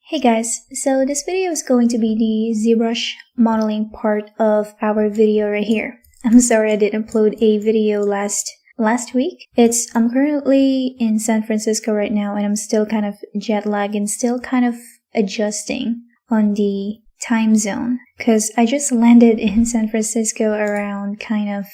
Hey guys, so this video is going to be the ZBrush modeling part of our video right here. I'm sorry I didn't upload a video last week. I'm currently in San Francisco right now and I'm still kind of jet lagged and still kind of adjusting on the time zone because I just landed in San Francisco around kind of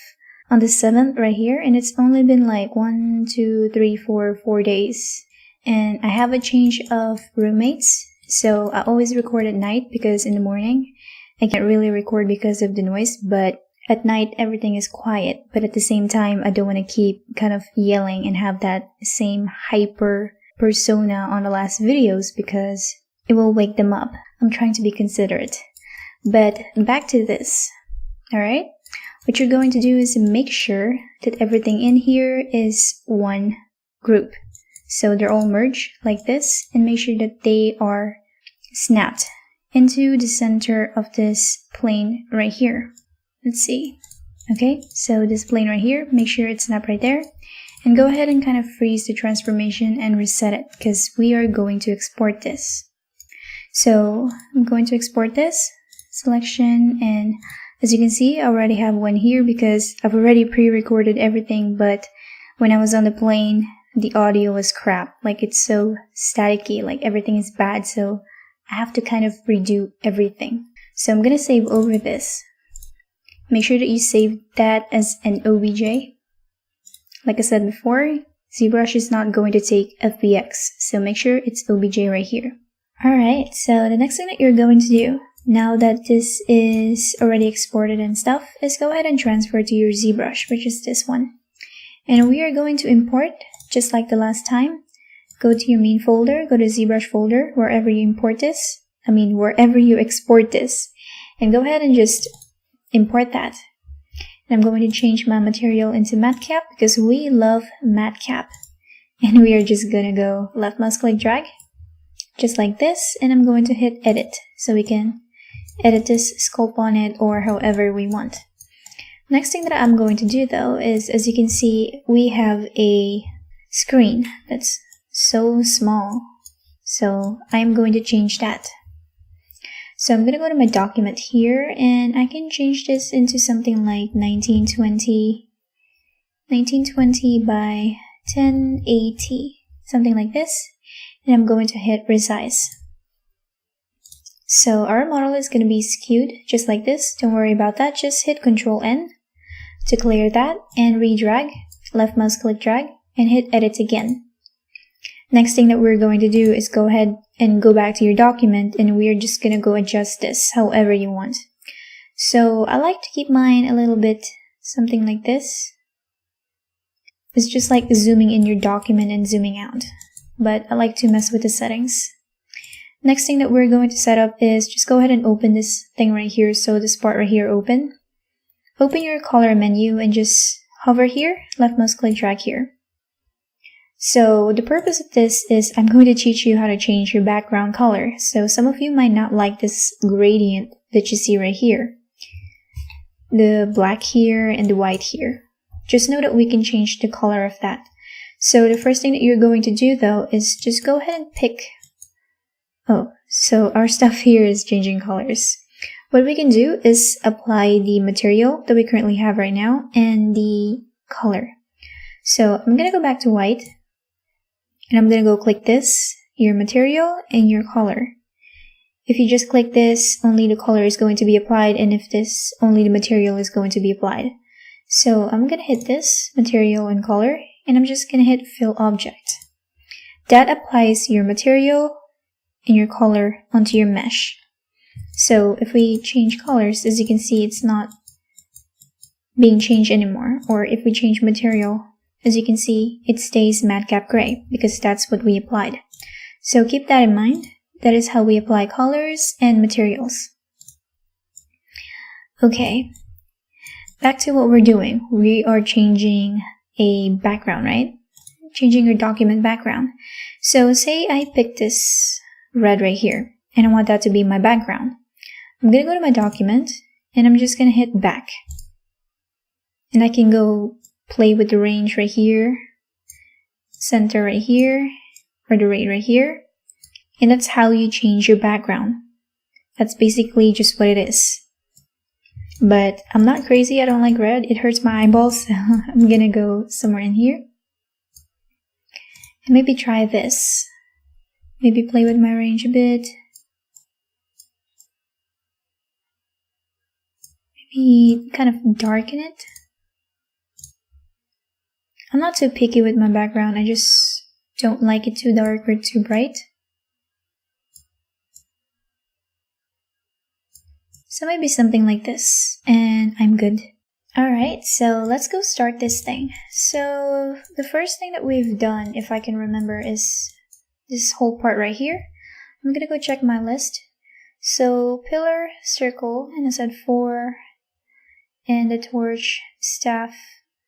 on the 7th right here, and it's only been like 4 days. And I have a change of roommates. So I always record at night because in the morning I can't really record because of the noise, but at night everything is quiet. But at the same time, I don't want to keep kind of yelling and have that same hyper persona on the last videos because it will wake them up. I'm trying to be considerate. But back to this. Alright? What you're going to do is make sure that everything in here is one group. So they're all merged like this, and make sure that they are snapped into the center of this plane right here. Let's see. Okay, so this plane right here, make sure it's snapped right there. And go ahead and kind of freeze the transformation and reset it because we are going to export this. So I'm going to export this selection, and as you can see, I already have one here because I've already pre-recorded everything, but when I was on the plane, the audio was crap. Like, it's so staticky, like everything is bad, so I have to kind of redo everything. So I'm gonna save over this. Make sure that you save that as an OBJ. Like I said before, ZBrush is not going to take FBX, so make sure it's OBJ right here. Alright, so the next thing that you're going to do, now that this is already exported and stuff, is go ahead and transfer to your ZBrush, which is this one. And we are going to import, just like the last time. Go to your main folder, go to ZBrush folder, wherever you import this. Wherever you export this. And go ahead and just import that. And I'm going to change my material into matte cap because we love matte cap. And we are just gonna go left mouse click drag, just like this. And I'm going to hit edit, so we can edit this, sculpt on it, or however we want. Next thing that I'm going to do though is, as you can see, we have a screen that's so small. So I'm going to change that. So I'm going to go to my document here and I can change this into something like 1920 by 1080, something like this. And I'm going to hit resize. So our model is going to be skewed just like this. Don't worry about that. Just hit Ctrl N to clear that and redrag, left mouse click drag, and hit edit again. Next thing that we're going to do is go ahead and go back to your document, and we're just going to go adjust this however you want. So I like to keep mine a little bit something like this. It's just like zooming in your document and zooming out, but I like to mess with the settings. Next thing that we're going to set up is just go ahead and open this thing right here. So this part right here, open your color menu and just hover here, left mouse click drag here. So the purpose of this is I'm going to teach you how to change your background color. So some of you might not like this gradient that you see right here, the black here and the white here. Just know that we can change the color of that. So the first thing that you're going to do though is just go ahead and pick. Oh, so our stuff here is changing colors. What we can do is apply the material that we currently have right now and the color. So I'm going to go back to white and I'm going to go click this, your material and your color. If you just click this, only the color is going to be applied, and if this, only the material is going to be applied. So I'm going to hit this, material and color, and I'm just going to hit fill object. That applies your material and your color onto your mesh. So if we change colors, as you can see, it's not being changed anymore. Or if we change material, as you can see, it stays madcap gray because that's what we applied. So keep that in mind. That is how we apply colors and materials. Okay, back to what we're doing. We are changing a background, right? Changing your document background. So say I pick this red right here and I want that to be my background. I'm going to go to my document and I'm just going to hit back. And I can go play with the range right here, center right here, or the rate right here. And that's how you change your background. That's basically just what it is. But I'm not crazy, I don't like red, it hurts my eyeballs, so I'm gonna go somewhere in here. And maybe try this. Maybe play with my range a bit. Maybe kind of darken it. I'm not too picky with my background, I just don't like it too dark or too bright. So maybe something like this, and I'm good. Alright, so let's go start this thing. So the first thing that we've done, if I can remember, is this whole part right here. I'm gonna go check my list. So pillar, circle, and I said 4, and the torch, staff,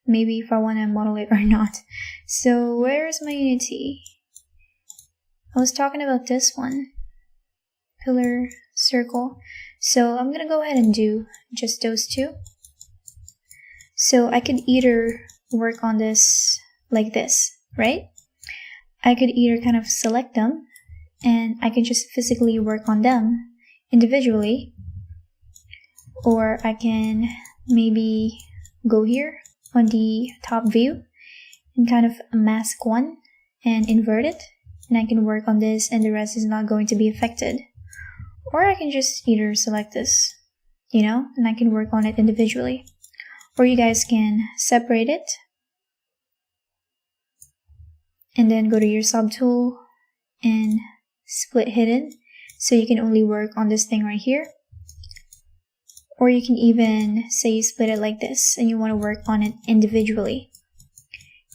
maybe if I want to model it or not. So where's my unity? I was talking about this one. Pillar, circle. So I'm gonna go ahead and do just those two. So I could either work on this like this, right? I could either kind of select them and I can just physically work on them individually, or I can maybe go here on the top view and kind of mask one and invert it, and I can work on this and the rest is not going to be affected. Or I can just either select this, you know, and I can work on it individually. Or you guys can separate it and then go to your subtool and split hidden, so you can only work on this thing right here. Or you can even say you split it like this and you want to work on it individually.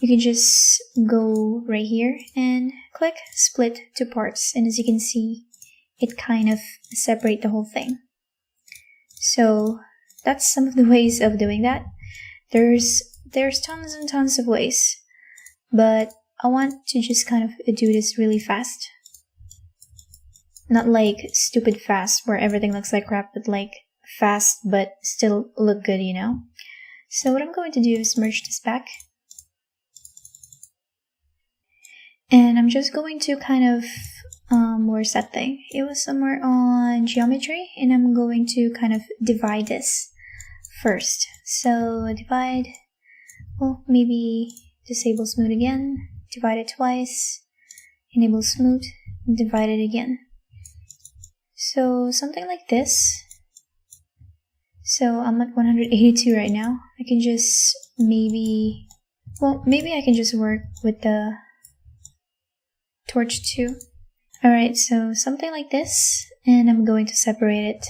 You can just go right here and click split to parts, and as you can see, it kind of separates the whole thing. So that's some of the ways of doing that. There's tons and tons of ways, but I want to just kind of do this really fast. Not like stupid fast where everything looks like crap, but like fast but still look good, you know? So what I'm going to do is merge this back. And I'm just going to kind of, where's that thing? It was somewhere on geometry, and I'm going to kind of divide this first. So divide, well, maybe disable smooth again, divide it twice, enable smooth, divide it again. So something like this. So I'm at 182 right now. I can just maybe I can just work with the torch too. Alright, so something like this, and I'm going to separate it.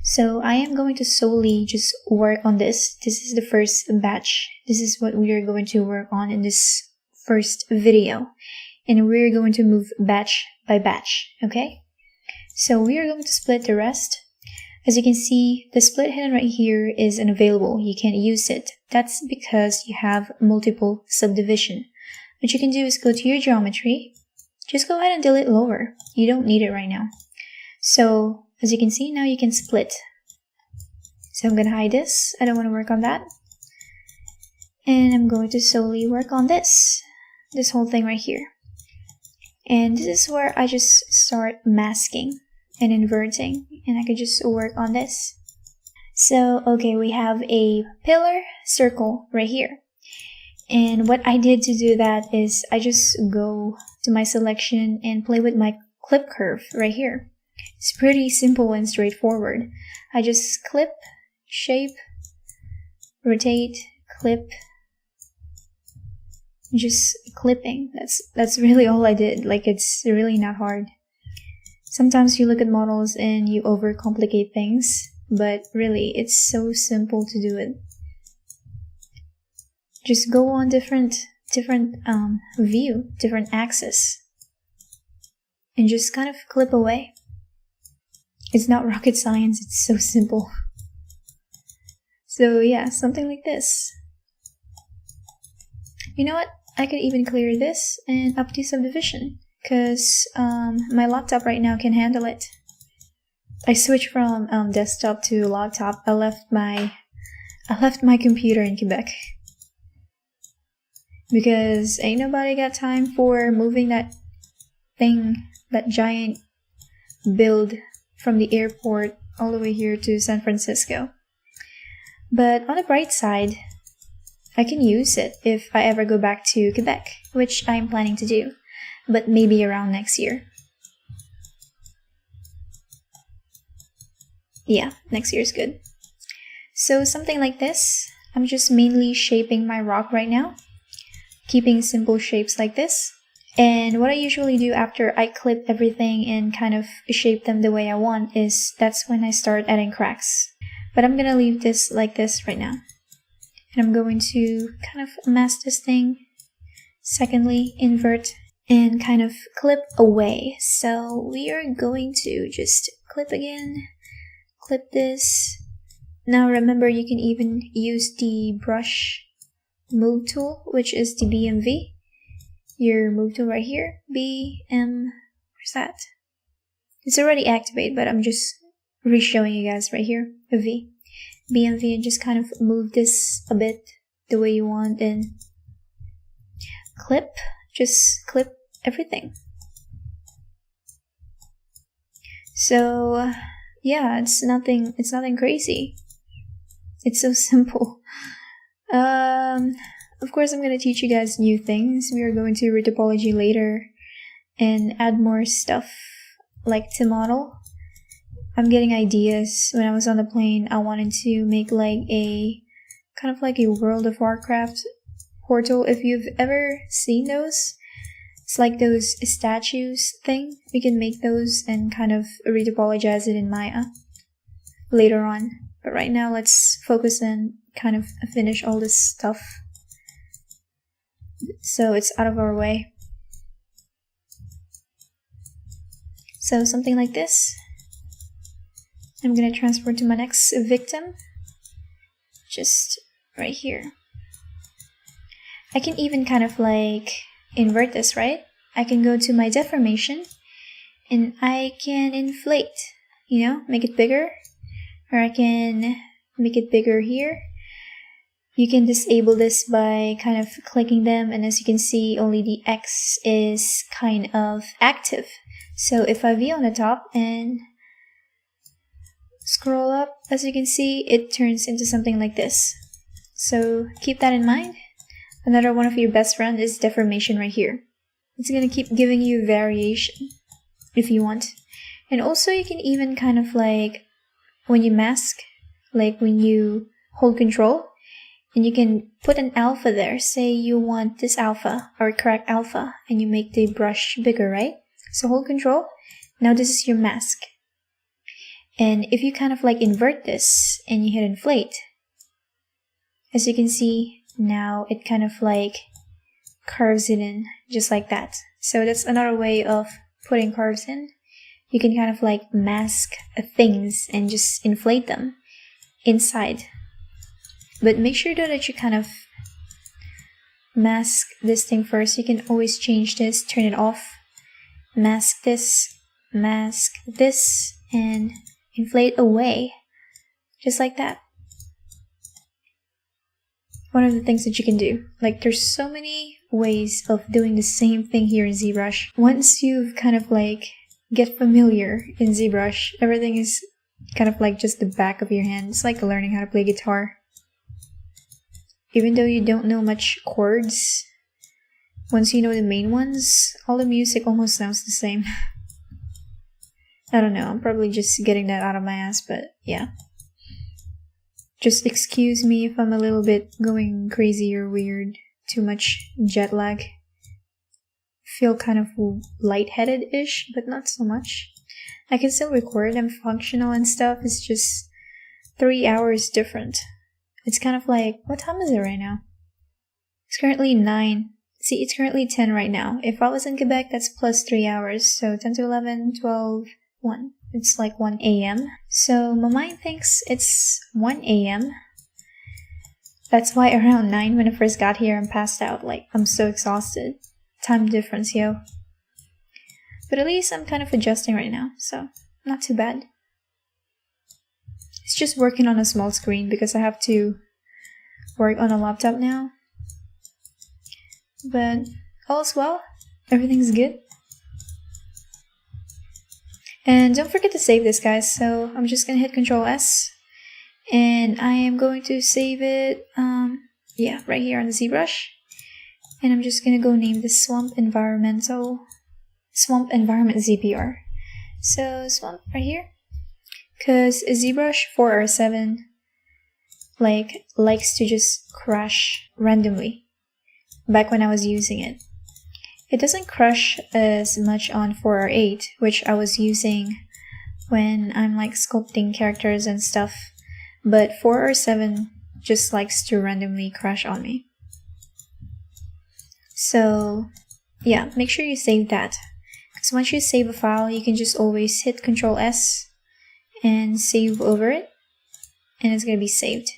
So I am going to solely just work on this. This is the first batch. This is what we are going to work on in this first video. And we're going to move batch by batch, okay? So we are going to split the rest. As you can see, the split hidden right here is unavailable. You can't use it. That's because you have multiple subdivision. What you can do is go to your geometry. Just go ahead and delete lower. You don't need it right now. So as you can see, now you can split. So I'm going to hide this. I don't want to work on that. And I'm going to solely work on this whole thing right here. And this is where I just start masking and inverting, and I could just work on this. So okay, we have a pillar circle right here. And what I did to do that is I just go to my selection and play with my clip curve right here. It's pretty simple and straightforward. I just clip, shape, rotate, clip, just clipping. That's really all I did. Like, it's really not hard. Sometimes you look at models and you overcomplicate things, but really it's so simple to do it. Just go on different view, different axis, and just kind of clip away. It's not rocket science, it's so simple. So yeah, something like this. You know what? I could even clear this and up to subdivision, because my laptop right now can handle it. I switched from desktop to laptop. I left my computer in Quebec, because ain't nobody got time for moving that thing, that giant build from the airport all the way here to San Francisco. But on the bright side, I can use it if I ever go back to Quebec, which I'm planning to do, but maybe around next year. Yeah, next year is good. So something like this. I'm just mainly shaping my rock right now, keeping simple shapes like this. And what I usually do after I clip everything and kind of shape them the way I want is that's when I start adding cracks. But I'm gonna leave this like this right now. And I'm going to kind of mask this thing. Secondly, invert and kind of clip away. So we are going to just clip again, clip this. Now remember, you can even use the brush move tool, which is the BMV. Your move tool right here, where's that? It's already activated, but I'm just re-showing you guys right here, a V. BMV, and just kind of move this a bit the way you want and clip, just clip everything. So yeah, it's nothing crazy. It's so simple. Of course, I'm gonna teach you guys new things. We are going to read topology later and add more stuff like to model. I'm getting ideas. When I was on the plane, I wanted to make like a kind of like a World of Warcraft portal. If you've ever seen those, it's like those statues thing. We can make those and kind of retopologize it in Maya later on. But right now, let's focus and kind of finish all this stuff so it's out of our way. So something like this. I'm gonna transfer to my next victim, just right here. I can even kind of like invert this, right? I can go to my deformation and I can inflate, you know, make it bigger, or I can make it bigger here. You can disable this by kind of clicking them, and as you can see, only the X is kind of active. So if I V on the top and scroll up, as you can see, it turns into something like this. So keep that in mind. Another one of your best friend is deformation right here. It's gonna keep giving you variation if you want. And also you can even kind of like, when you mask, like when you hold control, and you can put an alpha there. Say you want this alpha or correct alpha, and you make the brush bigger, right? So hold control. Now this is your mask. And if you kind of like invert this and you hit inflate, as you can see, now it kind of like carves it in just like that. So that's another way of putting curves in. You can kind of like mask things and just inflate them inside. But make sure though that you kind of mask this thing first. You can always change this, turn it off, mask this, and inflate away. Just like that. One of the things that you can do. Like there's so many ways of doing the same thing here in Zbrush. Once you've kind of like get familiar in Zbrush, everything is kind of like just the back of your hand. It's like learning how to play guitar. Even though you don't know much chords, once you know the main ones, all the music almost sounds the same. I don't know, I'm probably just getting that out of my ass, but yeah. Just excuse me if I'm a little bit going crazy or weird. Too much jet lag. Feel kind of lightheaded-ish, but not so much. I can still record, I'm functional and stuff, it's just 3 hours different. It's kind of like, what time is it right now? It's currently 9. See, it's currently 10 right now. If I was in Quebec, that's plus 3 hours. So 10 to 11, 12, 1. It's like 1 a.m. So my mind thinks it's 1 a.m. That's why around 9 when I first got here, I'm passed out. Like, I'm so exhausted. Time difference, yo. But at least I'm kind of adjusting right now, so not too bad. It's just working on a small screen because I have to work on a laptop now. But all's well, everything's good. And don't forget to save this, guys. So I'm just gonna hit Control S, and I am going to save it, yeah, right here on the ZBrush. And I'm just gonna go name this Swamp Environment ZPR. So Swamp right here, because ZBrush 4R7 likes to just crash randomly. Back when I was using it, it doesn't crash as much on 4R8, which I was using when I'm like sculpting characters and stuff, but 4R7 just likes to randomly crash on me. So yeah, make sure you save that, because once you save a file, you can just always hit Control S and save over it, and it's gonna be saved.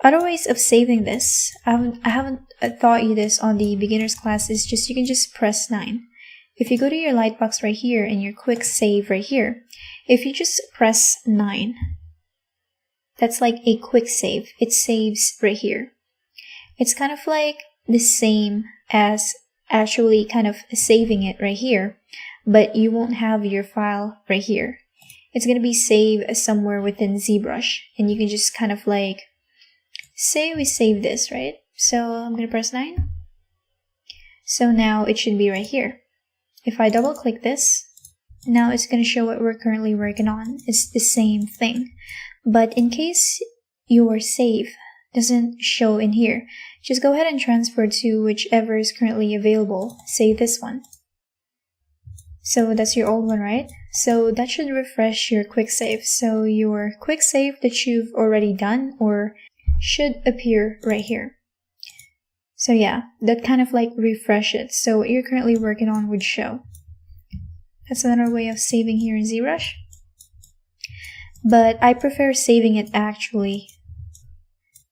Other ways of saving this, I haven't taught you this on the beginners class, is just you can just press 9. If you go to your lightbox right here and your quick save right here, if you just press 9, that's like a quick save. It saves right here. It's kind of like the same as actually kind of saving it right here, but you won't have your file right here. It's gonna be saved somewhere within ZBrush, and you can just kind of like, say we save this, right? So I'm gonna press 9. So now it should be right here. If I double click this, now it's gonna show what we're currently working on. It's the same thing. But in case your save doesn't show in here, just go ahead and transfer to whichever is currently available. Say this one. So that's your old one, right? So that should refresh your quick save. So your quick save that you've already done or should appear right here. So yeah, that kind of like refresh it, so what you're currently working on would show. That's another way of saving here in ZBrush. But I prefer saving it actually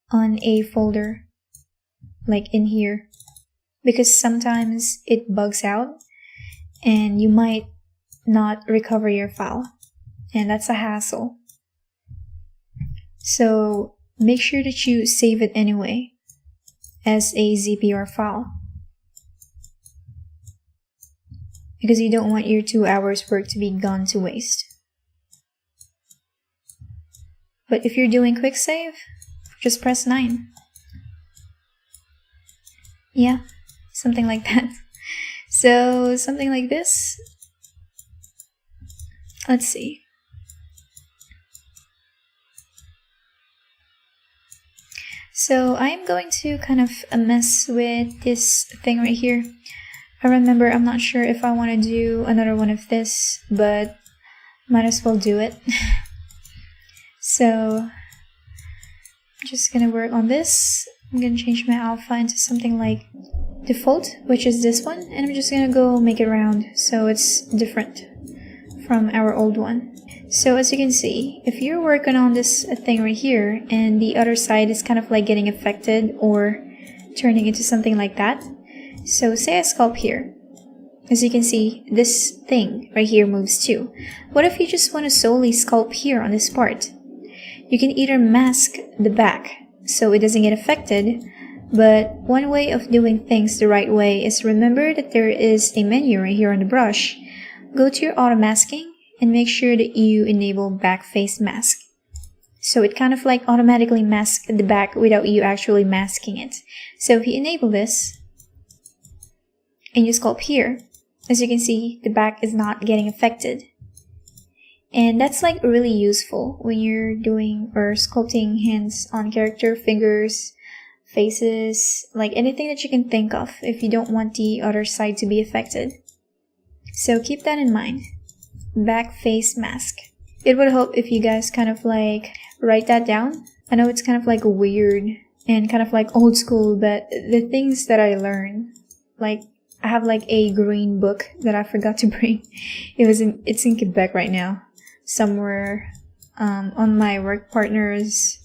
on a folder like in here, because sometimes it bugs out and you might not recover your file, and that's a hassle. So make sure that you save it anyway as a ZPR file, because you don't want your 2 hours work to be gone to waste. But if you're doing quick save, just press 9. Yeah, something like that. So something like this. Let's see. So I'm going to kind of mess with this thing right here. I remember, I'm not sure if I want to do another one of this, but might as well do it. So I'm just gonna work on this. I'm gonna change my alpha into something like default, which is this one, and I'm just gonna go make it round so it's different from our old one. So as you can see, if you're working on this thing right here and the other side is kind of like getting affected or turning into something like that, so say I sculpt here, as you can see, this thing right here moves too. What if you just want to solely sculpt here on this part? You can either mask the back so it doesn't get affected, but one way of doing things the right way is remember that there is a menu right here on the brush. Go to your auto masking and make sure that you enable back face mask. So it kind of like automatically masks the back without you actually masking it. So if you enable this and you sculpt here, as you can see, the back is not getting affected. And that's like really useful when you're doing or sculpting hands on character, fingers, faces, like anything that you can think of if you don't want the other side to be affected. So keep that in mind. Back face mask. It would help if you guys kind of like write that down. I know it's kind of like weird and kind of like old school, but the things that I learned, like I have like a green book that I forgot to bring. It's in Quebec right now, somewhere on my work partner's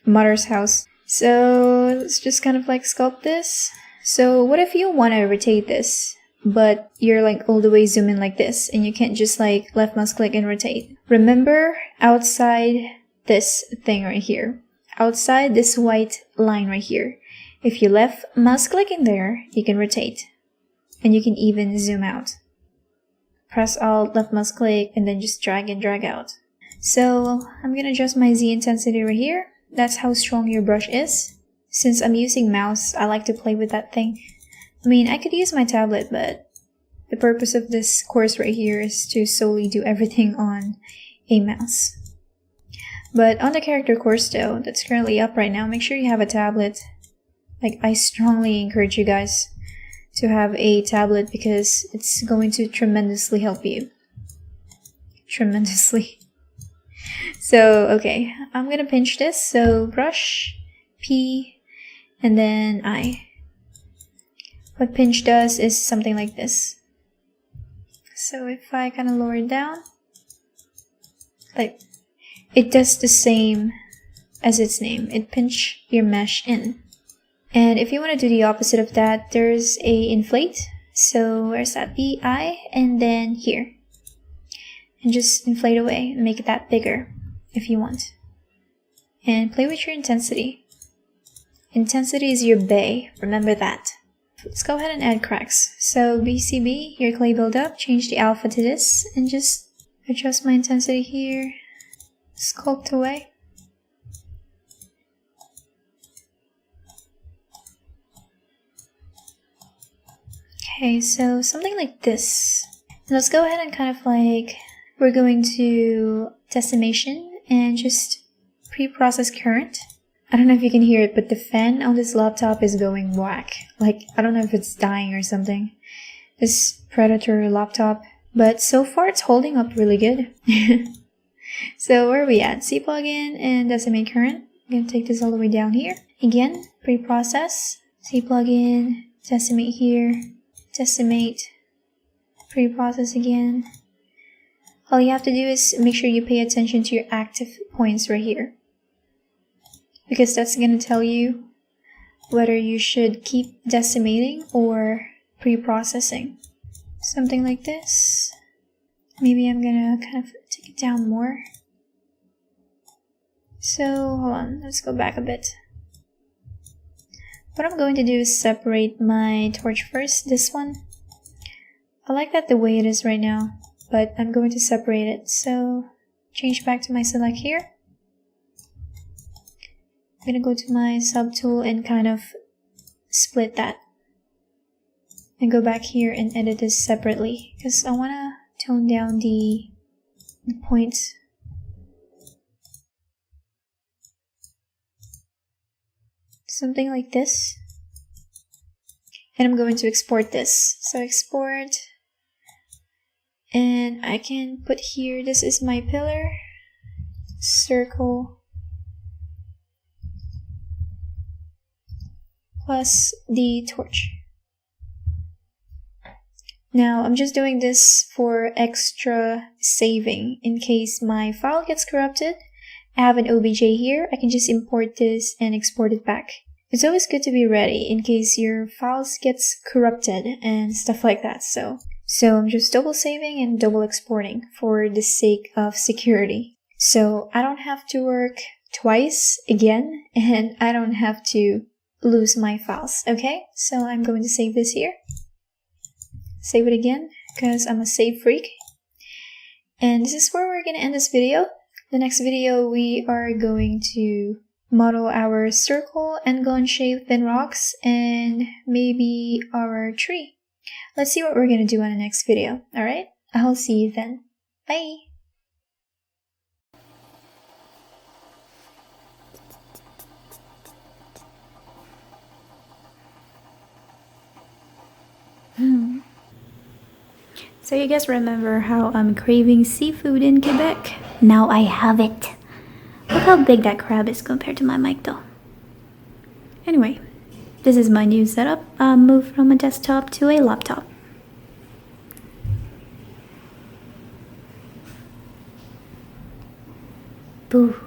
mother's house. So let's just kind of like sculpt this. So what if you want to rotate this, but you're like all the way zoom in like this and you can't just like left mouse click and rotate? Remember, outside this thing right here, outside this white line right here, if you left mouse click in there, you can rotate and you can even zoom out. press Alt, left mouse click, and then just drag and drag out. So I'm gonna adjust my Z intensity right here. That's how strong your brush is. Since I'm using mouse, I like to play with that thing. I mean, I could use my tablet, but the purpose of this course right here is to solely do everything on a mouse. But on the character course though, that's currently up right now, make sure you have a tablet. Like, I strongly encourage you guys to have a tablet because it's going to tremendously help you. Tremendously. So, okay, I'm gonna pinch this. So, brush, P, and then I. What pinch does is something like this. So if I kind of lower it down, like, it does the same as its name. It pinch your mesh in. And if you want to do the opposite of that, there's a inflate. So where's that? BI, and then here. And just inflate away and make that bigger if you want. And play with your intensity. Intensity is your bay, remember that. Let's go ahead and add cracks. So BCB, your clay buildup, change the alpha to this, and just adjust my intensity here. Sculpt away. Okay, so something like this. And let's go ahead and kind of like, we're going to decimation and just pre-process current. I don't know if you can hear it, but the fan on this laptop is going whack. Like, I don't know if it's dying or something. This Predator laptop. But so far it's holding up really good. So where are we at? C plugin and decimate current. I'm going to take this all the way down here. Again, pre-process. C plugin, decimate here. Decimate, pre-process again. All you have to do is make sure you pay attention to your active points right here, because that's going to tell you whether you should keep decimating or pre-processing. Something like this. Maybe I'm going to kind of take it down more. So hold on, let's go back a bit. What I'm going to do is separate my torch first, this one. I like that the way it is right now, but I'm going to separate it. So change back to my select here. I'm going to go to my subtool and kind of split that. And go back here and edit this separately, because I want to tone down the points. Something like this. And I'm going to export this. So export. And I can put here, this is my pillar. Circle. Plus the torch. Now I'm just doing this for extra saving in case my file gets corrupted. I have an OBJ here, I can just import this and export it back. It's always good to be ready in case your files gets corrupted and stuff like that. So I'm just double saving and double exporting for the sake of security. So I don't have to work twice again, and I don't have to lose my files, okay? So I'm going to save this here. Save it again, because I'm a save freak. And this is where we're going to end this video. The next video, we are going to model our circle, end-gun shape, thin rocks, and maybe our tree. Let's see what we're going to do on the next video, alright? I'll see you then. Bye! So you guys remember how I'm craving seafood in Quebec? Now I have it. Look how big that crab is compared to my mic though. Anyway, this is my new setup. I moved from a desktop to a laptop. Boo.